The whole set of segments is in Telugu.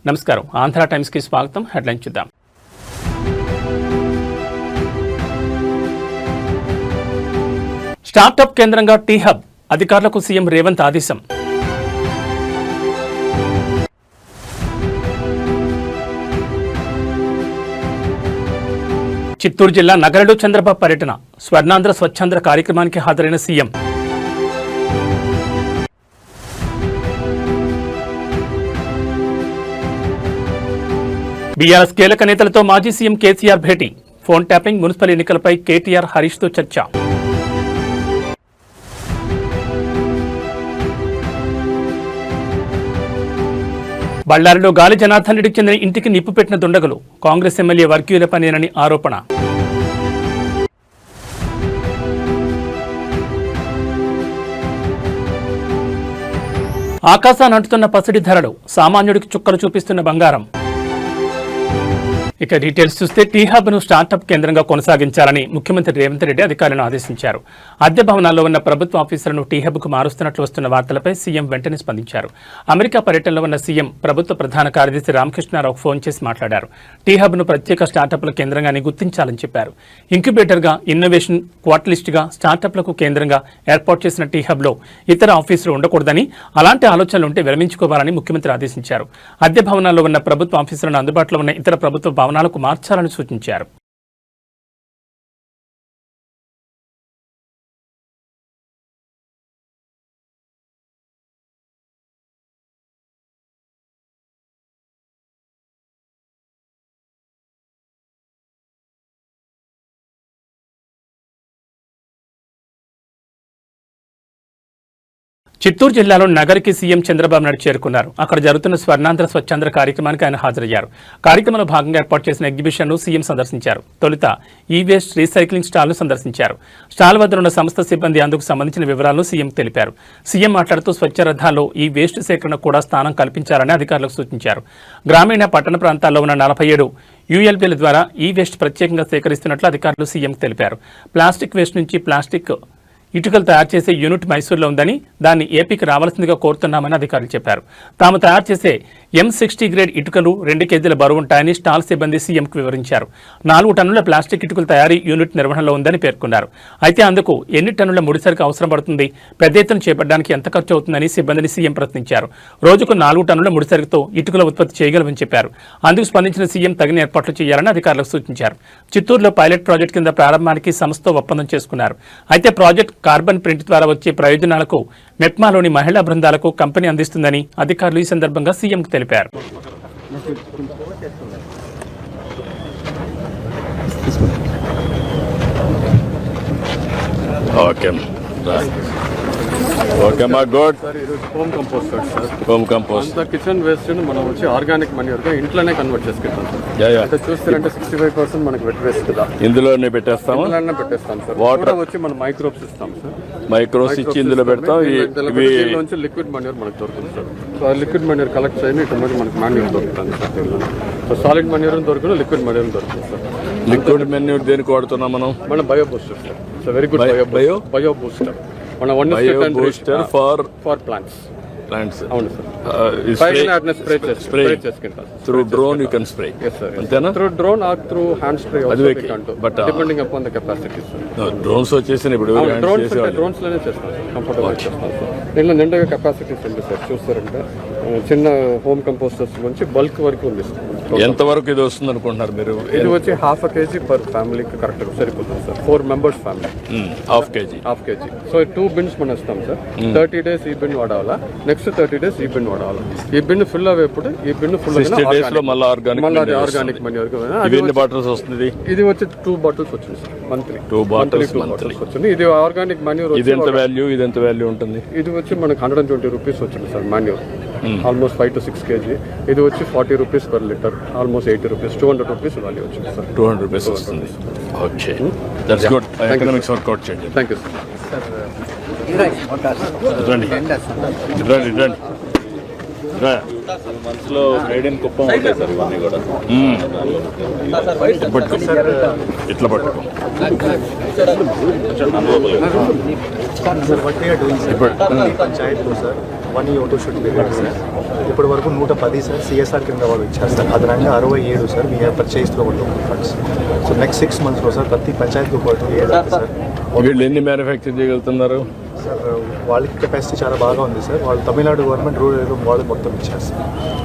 నమస్కారం, ఆంధ్ర టైమ్స్ కి స్వాగతం. హెడ్లైన్ చూద్దాం. స్టార్టప్ కేంద్రంగా టీ హబ్, అధికారులకు సీఎం రేవంత్ ఆదేశం. చిత్తూరు జిల్లా నగరలో చంద్రబాబు పర్యటన, స్వర్ణాంధ్ర స్వచ్ఛాంధ్ర కార్యక్రమానికి హాజరైన సీఎం. బీఆర్ఎస్ కీలక నేతలతో మాజీ సీఎం కేసీఆర్ భేటీ, ఫోన్ ట్యాపింగ్, మున్సిపల్ ఎన్నికలపై కేటీఆర్ హరీష్తో చర్చ. బళ్లారిలో గాలి జనార్దన్ రెడ్డికి చెందిన ఇంటికి నిప్పు పెట్టిన దుండగులు, కాంగ్రెస్ ఎమ్మెల్యే వర్గీయుల పనేనని ఆరోపణ. ఆకాశాన్ని అంటుతున్న పసిడి ధరలు, సామాన్యుడికి చుక్కలు చూపిస్తున్న బంగారం. ఇక డీటెయిల్స్ చూస్తే టీ హబ్ ను స్టార్టప్ కేంద్రంగా కొనసాగించాలని ముఖ్యమంత్రి రేవంత్ రెడ్డి అధికారులను ఆదేశించారు. అద్దె భవనాల్లో ఉన్న ప్రభుత్వ ఆఫీసులను టీ హబ్ కు మారుస్తున్నట్లు వస్తున్న వార్తలపై సీఎం వెంటనే స్పందించారు. అమెరికా పర్యటనలో ఉన్న సీఎం ప్రభుత్వ ప్రధాన కార్యదర్శి రామకృష్ణారావుకు ఫోన్ చేసి మాట్లాడారు. టీ హబ్ ను ప్రత్యేక స్టార్టప్ల కేంద్రంగానే గుర్తించాలని చెప్పారు. ఇంక్యుబేటర్ గా, ఇన్నోవేషన్ క్వాటలిస్ట్ గా స్టార్టప్లకు కేంద్రంగా ఏర్పాటు చేసిన టీ హబ్ లో ఇతర ఆఫీసులు ఉండకూడదని, అలాంటి ఆలోచనలు ఉంటే విరమించుకోవాలని ముఖ్యమంత్రి ఆదేశించారు. అద్దె భవనాల్లో ఉన్న ప్రభుత్వ ఆఫీసులను అందుబాటులో ఉన్న ఇతర ప్రభుత్వ భవనాలకు మార్చాలని సూచించారు. చిత్తూరు జిల్లాలో నగర్కి సీఎం చంద్రబాబు నాయుడు చేరుకున్నారు. అక్కడ జరుగుతున్న స్వర్ణాంధ్ర స్వచ్ఛాంధ్ర కార్యక్రమానికి ఆయన హాజరయ్యారు. కార్యక్రమంలో భాగంగా ఏర్పాటు చేసిన ఎగ్జిబిషన్ను సీఎం సందర్శించారు. తొలుత ఈ వేస్ట్ రీసైక్లింగ్ స్టాల్ను సందర్శించారు. స్టాల్ వద్ద ఉన్న సంస్థ సిబ్బంది అందుకు సంబంధించిన వివరాలను సీఎం తెలిపారు. సీఎం మాట్లాడుతూ స్వచ్ఛ రథాల్లో ఈ వేస్ట్ సేకరణ కూడా స్థానం కల్పించాలని అధికారులకు సూచించారు. గ్రామీణ పట్టణ ప్రాంతాల్లో ఉన్న 47 యూఎల్బీల ద్వారా ఈ వేస్ట్ ప్రత్యేకంగా సేకరిస్తున్నట్లు అధికారులు సీఎం తెలిపారు. ప్లాస్టిక్ వేస్ట్ నుంచి ప్లాస్టిక్ ఇటుకలు తయారు చేసే యూనిట్ మైసూరులో ఉందని, దాన్ని ఏపీకి రావాల్సిందిగా కోరుతున్నామని అధికారులు చెప్పారు. తాము తయారు చేసే M60 గ్రేడ్ ఇటుకలు 2 కేజీల బరువు ఉంటాయని స్టాల్ సిబ్బంది సీఎంకు వివరించారు. 4 టన్నుల ప్లాస్టిక్ ఇటుకల తయారీ యూనిట్ నిర్వహణలో ఉందని పేర్కొన్నారు. అయితే అందుకు ఎన్ని టన్నుల ముడిసరుకు అవసరం పడుతుంది, పెద్ద ఎత్తున చేపట్టడానికి ఎంత ఖర్చు అవుతుందని సిబ్బందిని సీఎం ప్రశ్నించారు. రోజుకు 4 టన్నుల ముడిసరుకుతో ఇటుకల ఉత్పత్తి చేయగలమని చెప్పారు. అందుకు స్పందించిన సీఎం తగిన ఏర్పాట్లు చేయాలని అధికారులకు సూచించారు. చిత్తూరులో పైలట్ ప్రాజెక్టు కింద ప్రారంభానికి సంస్థతో ఒప్పందం చేసుకున్నారు. అయితే ప్రాజెక్ట్ కార్బన్ ప్రింట్ ద్వారా వచ్చే ప్రయోజనాలకు మెప్మాలోని మహిళా బృందాలకు కంపెనీ అందిస్తుందని అధికారులు ఈ సందర్భంగా సీఎంకు తెలిపారు. Home compost sir, home compost అంతా కిచెన్ వేస్ట్ మనం వచ్చి ఆర్గానిక్ మన్యూర్గా ఇంట్లోనే కన్వర్ట్ చేసుకుంటాం సార్. చూస్తారంటే 65% మనకి వెట్ వేస్ట్ కదా, ఇందులోనే పెట్టేస్తాం సార్. వాటర్ వచ్చి మనం మైక్రోబ్స్ ఇస్తాం సార్. మైక్రోస్ ఇచ్చి ఇందులో పెడతాం. నుంచి లిక్విడ్ మన్యూర్ మనకు దొరుకుతుంది సార్. సో లిక్విడ్ మన్యూర్ కలెక్ట్ చేయని ఇటు మనకి మాన్యూర్ దొరుకుతుంది సార్. దీనిలో సో సాలిడ్ మన్యూర్ దొరుకుతుంది, లిక్విడ్ మన్యూర్ దొరుకుతుంది సార్. లిక్విడ్ మన్యూర్ దేనికి వాడుతున్నాం మనం bio booster sir. So very good bio booster. మన బూస్టర్ ఫర్ ప్లాంట్స్. అవును sir. Spray through drone you can spray. అంతేనా? Through drone or through hand spray but depending upon the capacity sir. Drones వచ్చేసి ఇప్పుడు డ్రోన్స్ లోనే చేస్తాం సార్, కంఫర్టబుల్ చేస్తాం సార్. దీనిలో నిండుగా కెపాసిటీస్ ఉంది సార్. చూస్తారంటే చిన్న హోమ్ కంపోస్టర్స్ నుంచి బల్క్ వరకు ఉంది సార్. ఎంత వరకు ఇది వస్తుంది అనుకుంటున్నారు మీరు? ఇది వచ్చి 1/2 kg పర్ ఫ్యామిలీకి కరెక్ట్ సరిపోతుంది sir. 4 members family. Half KG. So 2 bins మనం ఇస్తాం సార్. 30 days ఈ బిన్ వాడాలా, నెక్స్ట్ 30 days ఈ బిన్ వాడాలా. ఈ బిన్ ఫుల్ అయ్యేప్పుడు ఈ బిన్ ఫుల్ 60 days లో మళ్ళీ ఆర్గానిక్ మన్యూర్. ఎన్ని బాటిల్స్ వస్తుంది? ఇది వచ్చి 2 bottles వచ్చింది సార్ మంత్లీ. 2 bottles వచ్చింది. ఇది ఆర్గానిక్ మన్యూర్. ఇది ఎంత వాల్యూ ఉంటుంది? ఇది వచ్చి మనకి 120 rupees వచ్చింది sir manure. Almost 5 to 6 kg. ఇది వచ్చి 40 rupees per liter, almost 80 rupees, 200 rupees value వచ్చింది సార్. 200 rupees వస్తుంది. Okay, that's good. Economics work out చేయండి. Thank you sir. రండి. మనసులో గైడెన్ కుప్పం ఉంటాయి సార్ ఇవన్నీ కూడా. ఇట్లా పట్టుకో. Sir, what we are doing, sir, Panchayat, sir, 1 auto should be ready, sir. ఇప్పటి వరకు 110 సార్ సిఎస్ఆర్ కింద వాళ్ళు ఇచ్చారు సార్. అదనంగా 67 sir we have purchase through local funds. So next 6 monthsలో సార్ ప్రతి పంచాయతీకి ఒకటి ఏదైతే సార్ వీళ్ళు ఎన్ని మ్యానుఫ్యాక్చర్ చేయగలుగుతున్నారు? సార్ వాళ్ళకి కెపాసిటీ చాలా బాగా ఉంది సార్. వాళ్ళు తమిళనాడు గవర్నమెంట్ రూరల్ ఏరియా వాళ్ళు మొత్తం ఇచ్చారు సార్.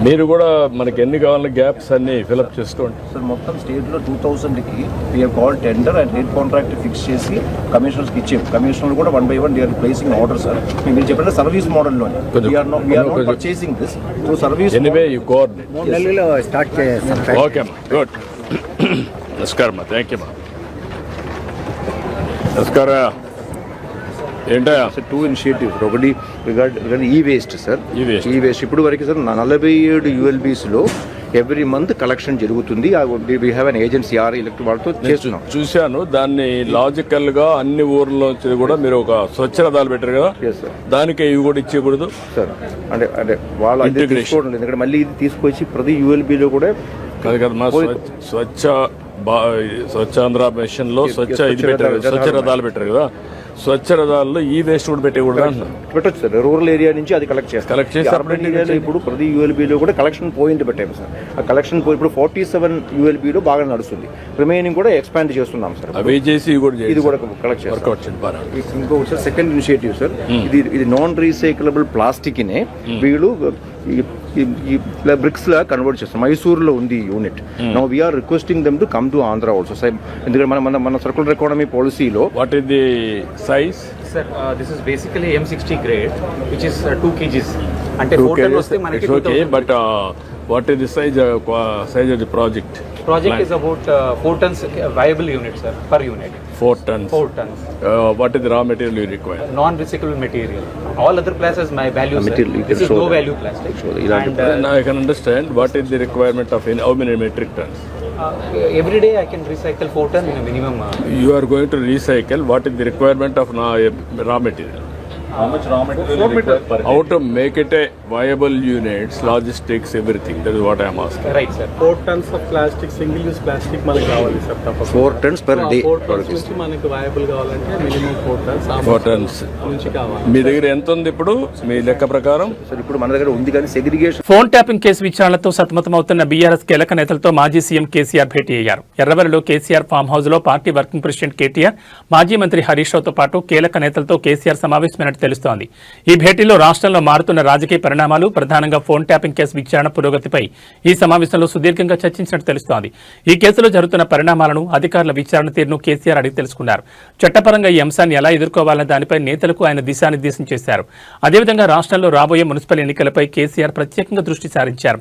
మీరు కూడా మనకి ఎన్ని కావాలన్న గ్యాప్స్ అన్ని ఫిల్అప్ చేసుకోండి. సార్ మొత్తం స్టేట్లో 2000కి we are call tender and had contract fix చేసి కమిషనర్స్కి ఇచ్చాము. కమిషనర్లు కూడా 1 by 1 they are placing order sir. మీరు చెప్పిన సర్వీస్ మోడల్లో we are not purchasing this through service. Anyway you coordinate. 3 నెలల్లో స్టార్ట్ చేస్తాం. ఓకే అమ్మా, గుడ్. నమస్కారం అమ్మా, థ్యాంక్ యూ అమ్మా. నమస్కారం. ఏంటా సార్ 2 ఇనిషియేటివ్స్. ఒకటి రిగార్డ్ ఈ వేస్ట్ సార్. ఈ వేస్ట్ ఇప్పుడు వరకు సార్ 47 ULBsలో ఎవ్రీ మంత్ కలెక్షన్ జరుగుతుంది. We have an agency electric వాళ్ళతో చేస్తున్నాం. చూశాను దాన్ని లాజికల్ గా అన్ని ఊర్లోంచి కూడా మీరు ఒక స్వచ్ఛ రథాలు పెట్టారు కదా, దానికి ఇవి కూడా ఇచ్చేయకూడదు సార్. అంటే వాళ్ళు అదే తీసుకోవడం లేదు. ఎందుకంటే మళ్ళీ ఇది తీసుకొచ్చి ప్రతి ULBలో కూడా కాదు కదా మా స్వచ్ఛాంధ్ర మిషన్ లో స్వచ్ఛ ఇది పెట్టారు, స్వచ్ఛ రథాలు పెట్టారు కదా, స్వచ్ఛ రథాల్లో ఈ వేస్ట్ కూడా పెట్టకూడదు. పెట్టచ్చు సార్. రూరల్ ఏరియా నుంచి అది కలెక్ట్ చేసి అర్బన్ ఏరియాలో ఇప్పుడు ప్రతి ULBలో కూడా కలెక్షన్ పాయింట్ పెట్టాము సార్. ఆ కలెక్షన్ ఇప్పుడు 47 ULBలో బాగా నడుస్తుంది. రిమైనింగ్ కూడా ఎక్స్పాండ్ చేస్తున్నాం సార్. అవి చేసి ఇది కూడా కలెక్ట్ చేస్తాం. ఇంకొకటి సార్ సెకండ్ ఇనిషియేటివ్ సార్. ఇది నాన్ రీసైక్లబుల్ ప్లాస్టిక్ నే వీళ్ళు ఈ బ్రిక్స్ లా కన్వర్ట్ చేస్తాం. మైసూరులో ఉంది unit. Now we are requesting them to come to Andhra also sir. ఎందుకంటే మన సర్కులర్ ఎకానమీ పాలసీలో what is the size? Sir, this is basically M60 grade, which is 2 kgs. అంటే 4 ton వస్తే మనకి okay, but what is the size of the project? Project is about 4 tons viable unit, sir, per unit. 4 tons. 4 tons. What is the raw material you require? Non-recyclable material. All other classes my value, sir. material you can This is show low that. value plastic. And Then I can understand what is the requirement of how many metric tons? every day I can recycle 4 ton in a minimum. You are going to recycle. What is the requirement of raw material? How much raw material How to make it a viable units, logistics, everything. That is what I am asking. Right, sir. 4 tons of plastic single use plastic మనకి కావాలి సార్. తప్పకుండా 4 tons per day. 4 tons నుంచి మనకి వయబుల్ కావాలంటే మినిమం 4 tons 4 tons నుంచి కావాలి. మీ దగ్గర ఎంత ఉంది ఇప్పుడు మీ లెక్క ప్రకారం? సార్ ఇప్పుడు మన దగ్గర ఉంది కానీ సెగ్రిగేషన్ ఫోన్ ట్యాపింగ్ కేసు విచారణతో సతమతమవుతున్న బీఆర్ఎస్ కీలక నేతలతో మాజీ సీఎం కేసీఆర్ భేటీ అయ్యారు. ఎర్రవల్లిలో కేసీఆర్ ఫామ్ హౌస్ లో పార్టీ వర్కింగ్ ప్రెసిడెంట్ కేటీఆర్, మాజీ మంత్రి హరీష్ రావుతో పాటు కీలక నేతలతో కేసీఆర్ సమావేశమైనట్టు తెలుస్తోంది. ఈ భేటీలో రాష్ట్రంలో మారుతున్న రాజకీయ పరిణామాలు, ప్రధానంగా ఫోన్ ట్యాపింగ్ కేసు విచారణ పురోగతిపై ఈ సమావేశంలో సుదీర్ఘంగా చర్చించినట్టు తెలుస్తోంది. ఈ కేసులో జరుగుతున్న పరిణామాలను, అధికారుల విచారణ తీరును కేసీఆర్ అడిగి తెలుసుకున్నారు. చట్టపరంగా ఈ అంశాన్ని ఎలా ఎదుర్కోవాలన్న దానిపై నేతలకు ఆయన దిశానిర్దేశం చేశారు. అదేవిధంగా రాష్ట్రంలో రాబోయే మున్సిపల్ ఎన్నికలపై కేసీఆర్ ప్రత్యేకంగా దృష్టి సారించారు.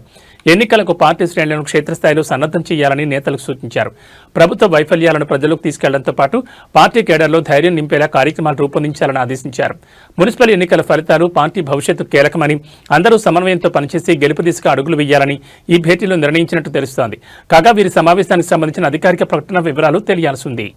ఎన్నికలకు పార్టీ శ్రేణులను క్షేత్రస్థాయిలో సన్నద్ధం చేయాలని నేతలకు సూచించారు. ప్రభుత్వ వైఫల్యాలను ప్రజలకు తీసుకెళ్లడంతో పాటు పార్టీ కేడర్లో ధైర్యం నింపేలా కార్యక్రమాలు రూపొందించాలని ఆదేశించారు. మున్సిపల్ ఎన్నికల ఫలితాలు పార్టీ భవిష్యత్తు కీలకమని, అందరూ సమన్వయంతో పనిచేసి గెలుపు దిశగా అడుగులు వేయాలని ఈ భేటీలో నిర్ణయించినట్టు తెలుస్తోంది. కాగా వీరి సమావేశానికి సంబంధించిన అధికారిక ప్రకటన వివరాలు తెలియాల్సి ఉంది.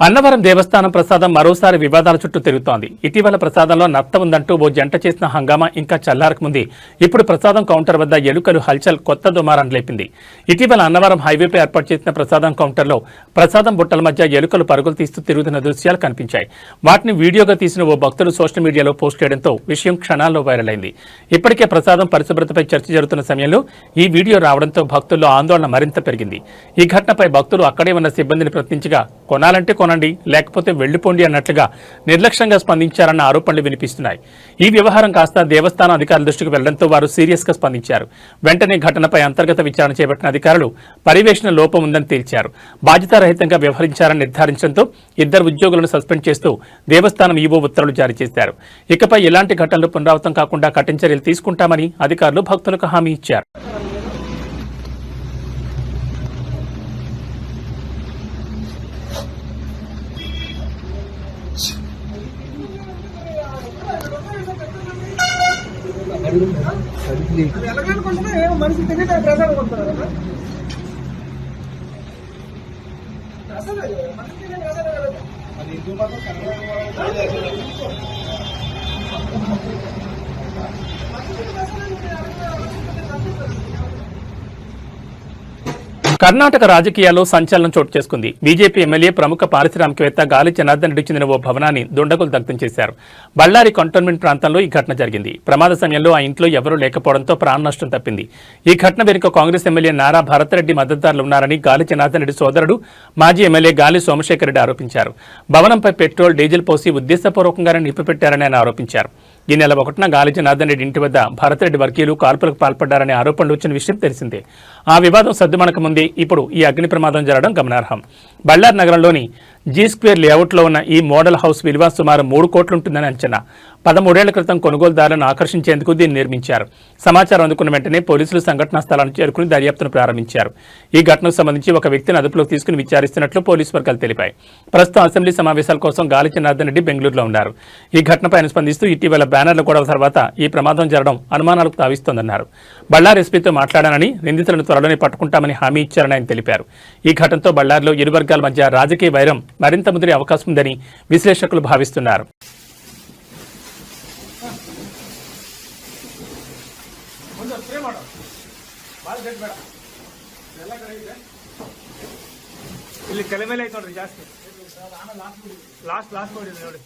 అన్నవరం దేవస్థానం ప్రసాదం మరోసారి వివాదాల చుట్టూ తిరుగుతోంది. ఇటీవల ప్రసాదంలో నత్త ఉందంటూ ఓ జంట చేసిన హంగామా ఇంకా చల్లారకముందే ఇప్పుడు ప్రసాదం కౌంటర్ వద్ద ఎలుకలు హల్చల్ కొత్త దుమారాన్ని లేపింది. ఇటీవల అన్నవరం హైవేపై ఏర్పాటు చేసిన ప్రసాదం కౌంటర్లో ప్రసాదం బుట్టల మధ్య ఎలుకలు పరుగులు తీస్తూ తిరుగుతున్న దృశ్యాలు కనిపించాయి. వాటిని వీడియోగా తీసిన ఓ భక్తులు సోషల్ మీడియాలో పోస్ట్ చేయడంతో విషయం క్షణాల్లో వైరల్ అయింది. ఇప్పటికే ప్రసాదం పరిశుభ్రతపై చర్చ జరుగుతున్న సమయంలో ఈ వీడియో రావడంతో భక్తుల్లో ఆందోళన మరింత పెరిగింది. ఈ ఘటనపై భక్తులు అక్కడే ఉన్న సిబ్బందిని ప్రశ్నించగా కొనాలంటే కొనండి, లేకపోతే వెళ్లిపోండి అన్నట్లుగా నిర్లక్ష్యంగా స్పందించారన్న ఆరోపణలు వినిపిస్తున్నాయి. ఈ వ్యవహారం కాస్త దేవస్థానం అధికారుల దృష్టికి వెళ్లడంతో వారు సీరియస్ గా స్పందించారు. వెంటనే ఘటనపై అంతర్గత విచారణ చేపట్టిన అధికారులు పర్యవేక్షణ లోపం ఉందని తేల్చారు. బాధ్యతారహితంగా వ్యవహరించారని నిర్ధారించడంతో 2 ఉద్యోగులను సస్పెండ్ చేస్తూ దేవస్థానం ఈవో ఉత్తర్వులు జారీ చేశారు. ఇకపై ఎలాంటి ఘటనలు పునరావృతం కాకుండా కఠిన చర్యలు తీసుకుంటామని అధికారులు భక్తులకు హామీ ఇచ్చారు. కర్ణాటక రాజకీయాల్లో సంచలనం చోటు చేసుకుంది. బీజేపీ ఎమ్మెల్యే ప్రముఖ పారిశ్రామికవేత్త గాలి జనార్దన్ రెడ్డికి చెందిన ఓ భవనాన్ని దుండగులు దగ్ధం చేశారు. బళ్ళారి కంటోన్మెంట్ ప్రాంతంలో ఈ ఘటన జరిగింది. ప్రమాద సమయంలో ఆ ఇంట్లో ఎవరూ లేకపోవడంతో ప్రాణ నష్టం తప్పింది. ఈ ఘటన వెనుక కాంగ్రెస్ ఎమ్మెల్యే నారా భరత్రెడ్డి మద్దతుదారులు ఉన్నారని గాలి జనార్దన్ రెడ్డి సోదరుడు మాజీ ఎమ్మెల్యే గాలి సోమశేఖర్ రెడ్డి ఆరోపించారు. భవనంపై పెట్రోల్, డీజిల్ పోసి ఉద్దేశపూర్వకంగానే నిప్పిపెట్టారని ఆయన ఆరోపించారు. ఈ నెల 1న గాలి జనార్దన్ రెడ్డి ఇంటి వద్ద భరత్రెడ్డి వర్గీయులు కాల్పులకు పాల్పడ్డారనే ఆరోపణలు వచ్చిన విషయం తెలిసిందే. ఆ వివాదం సద్దుమణక ముందే ఇప్పుడు ఈ అగ్ని ప్రమాదం జరగడం గమనార్హం. బళ్ళారి నగరంలోని జీ స్క్వేర్ లేఅవుట్లో ఉన్న ఈ మోడల్ హౌస్ విలువ సుమారు 3 కోట్లుంటుందని అంచనా. 13 ఏళ్ల క్రితం కొనుగోలుదారులను ఆకర్షించేందుకు దీన్ని నిర్మించారు. సమాచారం అందుకున్న వెంటనే పోలీసులు సంఘటనా స్థలాన్ని చేరుకుని దర్యాప్తును ప్రారంభించారు. ఈ ఘటనకు సంబంధించి ఒక వ్యక్తిని అదుపులోకి తీసుకుని విచారిస్తున్నట్లు పోలీసు వర్గాలు తెలిపాయి. ప్రస్తుతం అసెంబ్లీ సమావేశాల కోసం గాలి జనార్దన్ రెడ్డి బెంగళూరులో ఉన్నారు. ఈ ఘటనపై స్పందిస్తూ ఇటీవల బ్యానర్ల గొడవ తర్వాత ఈ ప్రమాదం జరగడం అనుమానాలకు తావిస్తోందన్నారు. బళ్ళారి ఎస్పీతో మాట్లాడానని, నిందితులను త్వరలోనే పట్టుకుంటామని హామీ ఇచ్చారని ఆయన తెలిపారు. ఈ ఘటనతో బళ్ళారిలో ఇరు వర్గాల మధ్య రాజకీయ వైరం మరింత ముదిరే అవకాశం ఉందని విశ్లేషకులు భావిస్తున్నారు. ಇಲ್ಲಿ ತಲೆ ಮೇಲೆ ಐತೆ ನೋಡ್ರಿ ಜಾಸ್ತಿ ಲಾಸ್ಟ್ ನೋಡಿ ನೋಡಿ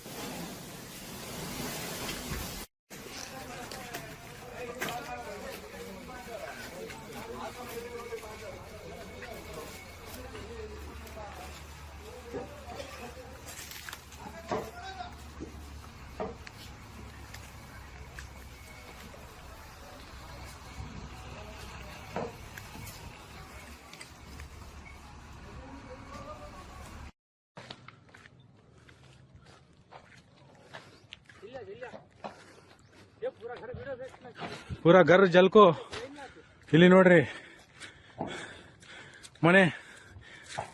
ಪೂರಾ ಗರ್ ಜಲ್ಕೋ. ಇಲ್ಲಿ ನೋಡ್ರಿ,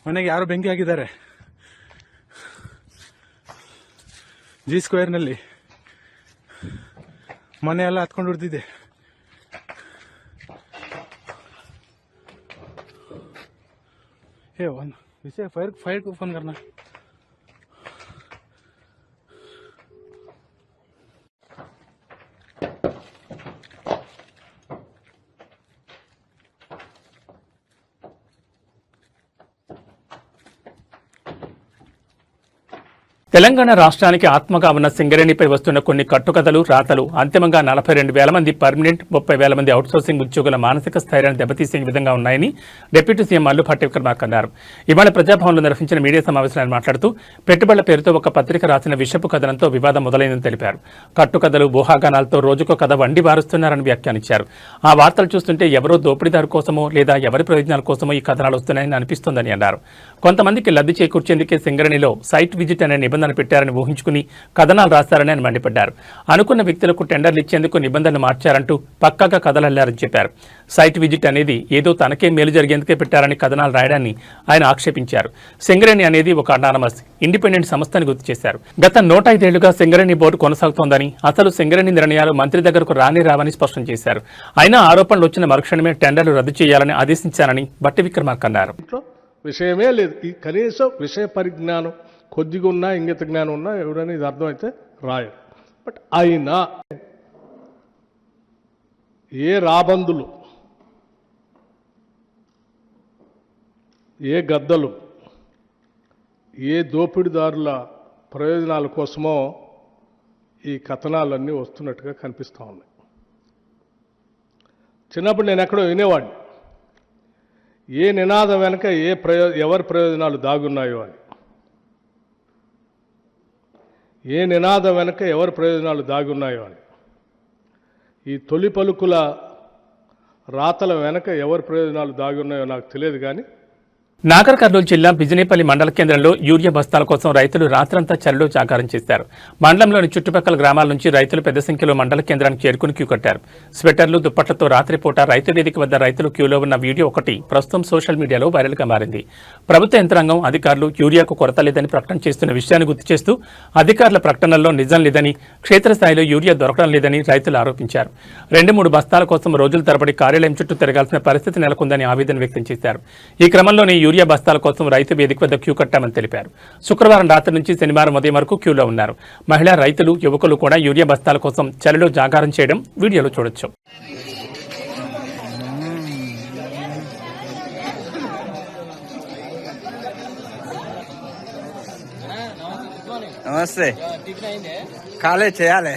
ಮನೆಗೆ ಯಾರು ಬೆಂಕಿ ಹಾಕಿದ್ದಾರೆ. ಜಿ ಸ್ಕ್ವೇರ್ನಲ್ಲಿ ಮನೆ ಎಲ್ಲ ಹತ್ಕೊಂಡು ಬಿಡ್ತಿದೆ. ಒಂದು ವಿಷಯ ಫೈರ್ ಫೋನ್ करना. తెలంగాణ రాష్ట్రానికి ఆత్మగా ఉన్న సింగరేణిపై వస్తున్న కొన్ని కట్టుకథలు, రాతలు అంతిమంగా 42,000 మంది పర్మనెంట్, 30,000 మంది అవుట్సోర్సింగ్ ఉద్యోగుల మానసిక స్థైర్యాన్ని దెబ్బతీసే విధంగా ఉన్నాయని డిప్యూటీ సీఎం మల్లు విక్రమార్క అన్నారు. ఇవాళ ప్రజాభవన్లో నిర్వహించిన మీడియా సమావేశంలో ఆయన మాట్లాడుతూ పెట్టుబడుల పేరుతో ఒక పత్రిక రాసిన విషపు కథనంతో వివాదం మొదలైందని తెలిపారు. కట్టుకథలు, ఊహాగానాలతో రోజుకో కథ వండి వారుస్తున్నారని వ్యాఖ్యానించారు. ఆ వార్తలు చూస్తుంటే ఎవరో దోపిడీదారు కోసమో లేదా ఎవరి ప్రయోజనాల కోసమో ఈ కథనాలు వస్తున్నాయని అనిపిస్తోందని అన్నారు. కొంతమందికి లబ్ధి చేకూర్చేందుకే సింగరేణిలో సైట్ విజిట్ అనే నిబంధన పెట్టారని ఊహించుకుని కథనాలు రాస్తారని ఆయన మండిపడ్డారు. అనుకున్న వ్యక్తులకు టెండర్లు ఇచ్చేందుకు నిబంధనలు మార్చారంటూ పక్కాగా కథలల్లారని చెప్పారు. సైట్ విజిట్ అనేది ఏదో తనకే మేలు జరిగేందుకే పెట్టారని కథనాలు రాయడాన్ని ఆయన ఆక్షేపించారు. సింగరేణి అనేది ఒక అనానమస్ ఇండిపెండెంట్ సంస్థని గుర్తు చేశారు. గత 105 ఏళ్లుగా సింగరేణి బోర్డు కొనసాగుతోందని, అసలు సింగరేణి నిర్ణయాలు మంత్రి దగ్గరకు రావని స్పష్టం చేశారు. అయినా ఆరోపణలు వచ్చిన మరుక్షణమే టెండర్లు రద్దు చేయాలని ఆదేశించారని విక్రమార్క అన్నారు. విషయమే లేదు, కనీసం విషయ పరిజ్ఞానం కొద్దిగా ఉన్నా ఇంగిత జ్ఞానం ఉన్నా ఎవరైనా ఇది అర్థమైతే రాయరు. బట్ అయినా ఏ రాబందులు, ఏ గద్దలు, ఏ దోపిడీదారుల ప్రయోజనాల కోసమో ఈ కథనాలన్నీ వస్తున్నట్టుగా కనిపిస్తూ ఉన్నాయి. చిన్నప్పుడు నేను ఎక్కడో వినేవాడిని, ఏ నినాదం వెనక ఎవరి ప్రయోజనాలు దాగున్నాయో అని. ఏ నినాదం వెనక ఎవరి ప్రయోజనాలు దాగున్నాయో అని. ఈ తొలి పలుకుల రాతల వెనక ఎవరి ప్రయోజనాలు దాగున్నాయో నాకు తెలియదు. కానీ నాగర్ కర్నూలు జిల్లా బిజినేపల్లి మండల కేంద్రంలో యూరియా బస్తాల కోసం రైతులు రాత్రంతా చలిలో జాగారం చేశారు. మండలంలోని చుట్టుపక్కల గ్రామాల నుంచి రైతులు పెద్ద సంఖ్యలో మండల కేంద్రానికి చేరుకుని క్యూ కట్టారు. స్వెటర్లు, దుప్పట్లతో రాత్రిపూట రైతు వేదిక వద్ద రైతులు క్యూలో ఉన్న వీడియో ఒకటి ప్రస్తుతం సోషల్ మీడియాలో వైరల్గా మారింది. ప్రభుత్వ యంత్రాంగం అధికారులు యూరియాకు కొరత లేదని ప్రకటన చేస్తున్న విషయాన్ని గుర్తు చేస్తూ అధికారుల ప్రకటనల్లో నిజం లేదని, క్షేత్రస్థాయిలో యూరియా దొరకడం లేదని రైతులు ఆరోపించారు. 2-3 బస్తాల కోసం రోజుల తరబడి కార్యాలయం చుట్టూ తిరగాల్సిన పరిస్థితి నెలకొందని ఆవేదన వ్యక్తం చేశారు. ఈ క్రమంలోనే యూరియా బస్తాల కోసం రైతు వేదిక వద్ద క్యూ కట్టామని తెలిపారు. శుక్రవారం రాత్రి నుంచి శనివారం ఉదయం వరకు క్యూలో ఉన్నారు. మహిళా రైతులు, యువకులు కూడా యూరియా బస్తాల కోసం చలిలో జాగారం చేయడం వీడియోలో చూడొచ్చు. నమస్తే. కాలే చేయాలి.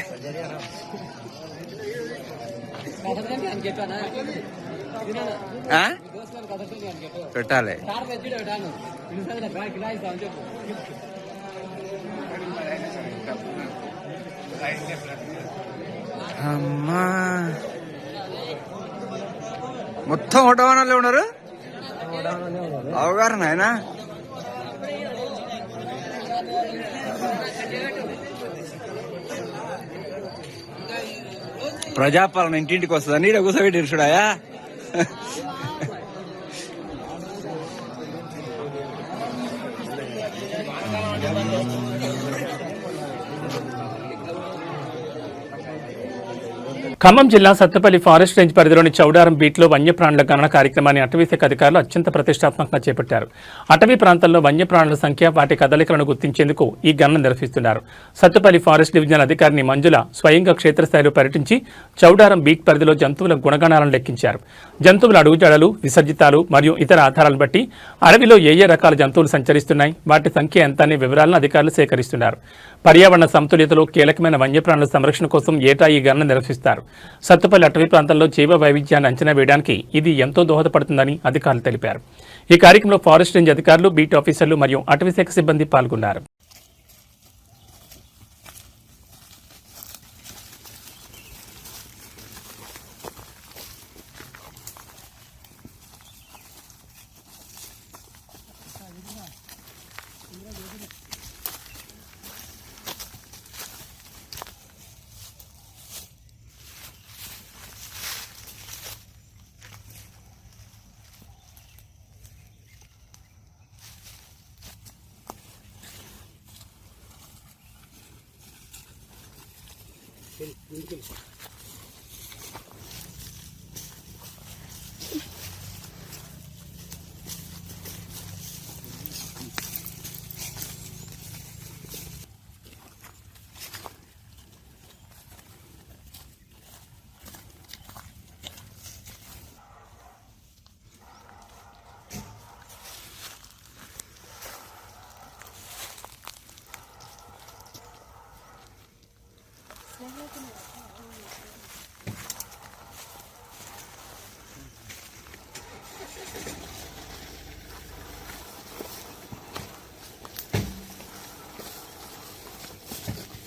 పెట్టాలి. అమ్మా, మొత్తం ఒకటవనాలే ఉన్నారు. అవగాహన ఆయన ప్రజాపాలన ఇంటింటికి వస్తుందని ఇక్కడ కూర్చోబెట్టి ఇరుచుడాయా. ఖమ్మం జిల్లా సత్తపల్లి ఫారెస్ట్ రేంజ్ పరిధిలోని చౌడారం బీట్లో వన్యప్రాణుల గణన కార్యక్రమాన్ని అటవీశాఖ అధికారులు అత్యంత ప్రతిష్టాత్మకంగా చేపట్టారు. అటవీ ప్రాంతాల్లో వన్యప్రాణుల సంఖ్య, వాటి కదలికలను గుర్తించేందుకు ఈ గణన నిర్వహిస్తున్నారు. సత్తపల్లి ఫారెస్ట్ డివిజనల్ అధికారిని మంజుల స్వయంగా క్షేత్రస్థాయిలో పర్యటించి చౌడారం బీట్ పరిధిలో జంతువుల గుణగణాలను లెక్కించారు. జంతువుల అడుగుజాడలు, విసర్జితాలు మరియు ఇతర ఆధారాలను బట్టి అడవిలో ఏ రకాల జంతువులు సంచరిస్తున్నాయి, వాటి సంఖ్య ఎంత అనే వివరాలను అధికారులు సేకరిస్తున్నారు. పర్యావరణ సమతుల్యతలో కీలకమైన వన్యప్రాణుల సంరక్షణ కోసం ఏటా ఈ గణన నిర్వహిస్తారు. సత్తుపల్లి అటవీ ప్రాంతంలో జీవ వైవిధ్యాన్ని అంచనా వేయడానికి ఇది ఎంతో దోహదపడుతుందని అధికారులు తెలిపారు. ఈ కార్యక్రమంలో ఫారెస్ట్ రేంజ్ అధికారులు, బీట్ ఆఫీసర్లు మరియు అటవీశాఖ సిబ్బంది పాల్గొన్నారు.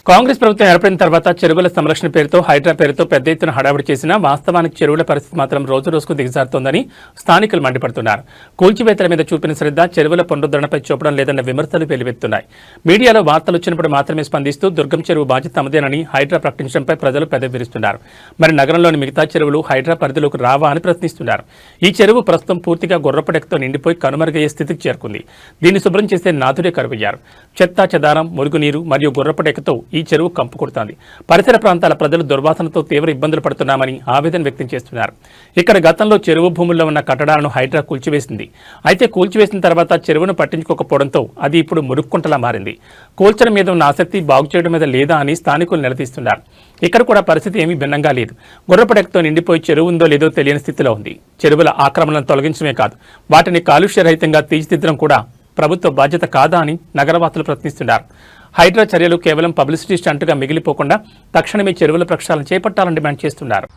కాంగ్రెస్ ప్రభుత్వం ఏర్పడిన తర్వాత చెరువుల సంరక్షణ పేరుతో హైడ్రా పేరుతో పెద్ద ఎత్తున హడావిడి చేసినా వాస్తవానికి చెరువుల పరిస్థితి మాత్రం రోజు రోజుకు దిగజారుతోందని స్థానికులు మండిపడుతున్నారు. కూల్చివేతల మీద చూపిన శ్రద్ధ చెరువుల పునరుద్ధరణపై చూపడం లేదన్న విమర్శలు వెలువెత్తున్నాయి. మీడియాలో వార్తలు వచ్చినప్పుడు మాత్రమే స్పందిస్తూ దుర్గం చెరువు బాధ్యత తమదేనని హైడ్రా ప్రకటించడంపై ప్రజలు పెదవిరుస్తున్నారు. మరి నగరంలోని మిగతా చెరువులు హైడ్రా పరిధిలోకి రావా అని ప్రశ్నిస్తున్నారు. ఈ చెరువు ప్రస్తుతం పూర్తిగా గుర్రపడెక్కతో నిండిపోయి కనుమరుగయ్యే స్థితికి చేరుకుంది. దీన్ని శుభ్రం చేసే నాథుడే కరువయ్యారు. చెత్తా చెదారం, మురుగునీరు మరియు గుర్రపడెక్కతో ఈ చెరువు కంపు కొడుతోంది. పరిసర ప్రాంతాల ప్రజలు దుర్వాసనతో తీవ్ర ఇబ్బందులు పడుతున్నామని ఆవేదన వ్యక్తం చేస్తున్నారు. ఇక్కడ గతంలో చెరువు భూముల్లో ఉన్న కట్టడాలను హైడ్రా కూల్చివేసింది. అయితే కూల్చివేసిన తర్వాత చెరువును పట్టించుకోకపోవడంతో అది ఇప్పుడు మురుక్కుంటలా మారింది. కూల్చడం మీద ఉన్న ఆసక్తి బాగు చేయడం మీద లేదా అని స్థానికులు నిలదీస్తున్నారు. ఇక్కడ కూడా పరిస్థితి ఏమీ భిన్నంగా లేదు. గుర్రపడకతో నిండిపోయి చెరువు ఉందో లేదో తెలియని స్థితిలో ఉంది. చెరువుల ఆక్రమణలను తొలగించడమే కాదు, వాటిని కాలుష్యరహితంగా తీర్చిదిద్దడం కూడా ప్రభుత్వ బాధ్యత కాదా అని నగరవాసులు ప్రశ్నిస్తున్నారు. హైడ్రా చర్యలు కేవలం పబ్లిసిటీ స్టంట్గా మిగిలిపోకుండా తక్షణమే చెరువుల ప్రక్షాళన చేపట్టాలని డిమాండ్ చేస్తున్నారు.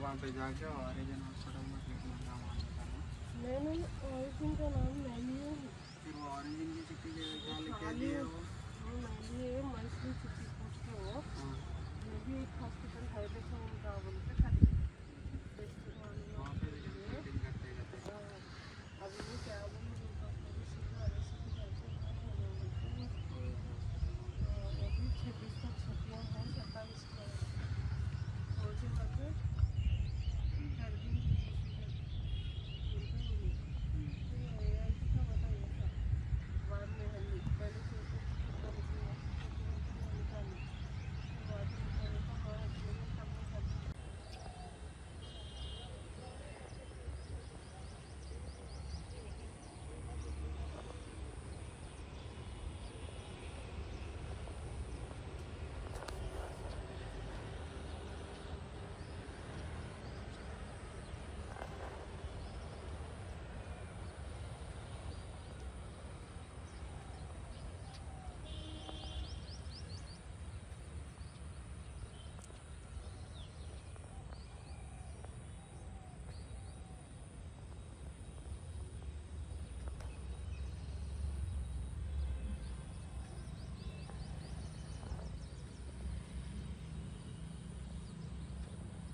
वहाँ पे जाके ऑरिजिन हॉस्पिटल में ट्रीटमेंट करवाना मैंने ऑरिजिन का नाम नहीं है, फिर वो ऑरिजिन की चिट्ठी क्या लिख के दिए वो मैंने मंथली चिट्ठी पूछ के वो मैं भी एक हॉस्पिटल है देखो उनका बोलते खाली वहाँ पे मीटिंग करते अभी वो क्या बोलूँ अभी 26 तक छुट्टियाँ हैं 27 को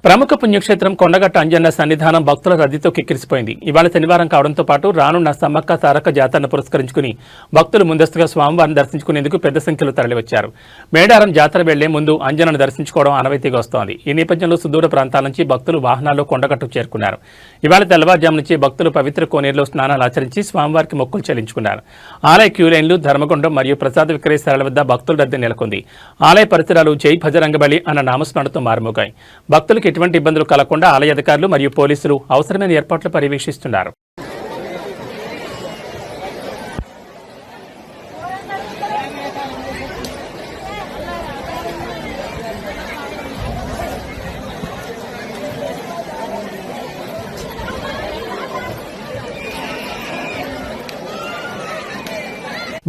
ప్రముఖ పుణ్యక్షేత్రం కొండగట్ట అంజన్న సన్నిధానం భక్తుల రద్దీతో కిక్కిరిసిపోయింది. ఇవాళ శనివారం కావడంతో పాటు రానున్న సమ్మక్క సారక్క జాతరను పురస్కరించుకుని భక్తులు ముందస్తుగా స్వామివారిని దర్శించుకునేందుకు పెద్ద సంఖ్యలో తరలివచ్చారు. మేడారం జాతర వెళ్లే ముందు అంజనను దర్శించుకోవడం ఆనవాయితీగా వస్తోంది. ఈ నేపథ్యంలో సుదూర ప్రాంతాల నుంచి భక్తులు వాహనాల్లో కొండగట్టుకు చేరుకున్నారు. ఇవాళ తెల్లవారుజాము నుంచి భక్తులు పవిత్ర కోనేరులో స్నానాలు ఆచరించి స్వామివారికి మొక్కులు చెల్లించుకున్నారు. ఆలయ క్యూలైన్లు, ధర్మగుండం మరియు ప్రసాద విక్రయశాలల వద్ద భక్తుల రద్దీ నెలకొంది. ఆలయ పరిసరాలు జై భజరంగబలి అన్న నామస్మరణతో మారుమోగాయి. భక్తులకు ఎటువంటి ఇబ్బందులు కలగకుండా ఆలయ అధికారులు మరియు పోలీసులు అవసరమైన ఏర్పాట్లు పర్యవేక్షిస్తున్నారు.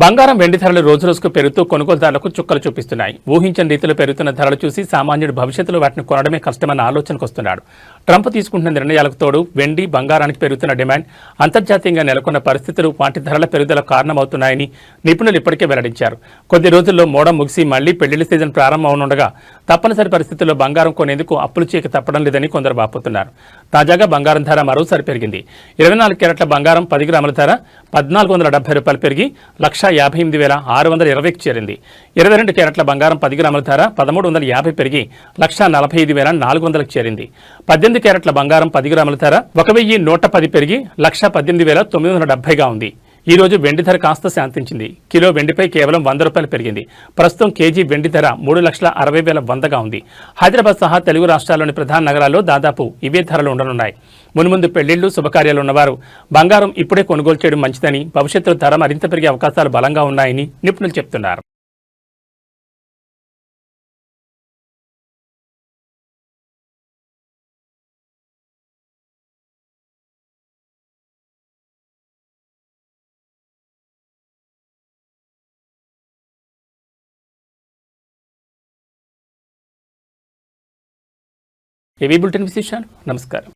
బంగారం, వెండి ధరలు రోజురోజుకు పెరుగుతూ కొనుగోలుదారులకు చుక్కలు చూపిస్తున్నాయి. ఊహించని రీతిలో పెరుగుతున్న ధరలు చూసి సామాన్యుడు భవిష్యత్తులో వాటిని కొనడమే కష్టమన్న ఆలోచనకు వస్తున్నాడు. ట్రంప్ తీసుకుంటున్న నిర్ణయాలకు తోడు వెండి, బంగారానికి పెరుగుతున్న డిమాండ్, అంతర్జాతీయంగా నెలకొన్న పరిస్థితులు వాటి ధరల పెరుగుదల కారణమవుతున్నాయని నిపుణులు ఇప్పటికే వెల్లడించారు. కొద్ది రోజుల్లో మోడం ముగిసి మళ్లీ పెళ్లిళ్ల సీజన్ ప్రారంభమవనుండగా తప్పనిసరి పరిస్థితుల్లో బంగారం కొనేందుకు అప్పులు చేయక తప్పడం లేదని కొందరు వాపోతున్నారు. తాజాగా బంగారం ధర మరోసారి పెరిగింది. 24 క్యారెట్ల బంగారం 10 గ్రాముల ధర ₹1,470 పెరిగి 1,58,620కి చేరింది. 22 క్యారెట్ల బంగారం 10 గ్రాముల ధర 1,350 పెరిగి 1,45,400కి చేరింది. 18 క్యారెట్ల బంగారం 10 గ్రాముల ధర 1,110 పెరిగి 1,18,970గా ఉంది. ఈ రోజు వెండి ధర కాస్త శాంతించింది. కిలో వెండిపై కేవలం ₹100 పెరిగింది. ప్రస్తుతం కేజీ వెండి ధర 3,60,100గా ఉంది. హైదరాబాద్ సహా తెలుగు రాష్ట్రాల్లోని ప్రధాన నగరాల్లో దాదాపు ఇవే ధరలు ఉండనున్నాయి. మున్ముందు పెళ్లిళ్లు, శుభకార్యాలు ఉన్నవారు బంగారం ఇప్పుడే కొనుగోలు చేయడం మంచిదని, భవిష్యత్తులో ధర మరింత పెరిగే అవకాశాలు బలంగా ఉన్నాయని నిపుణులు చెబుతున్నారు. ఏవీ బులెటిన్ విశేషాలు. నమస్కారం.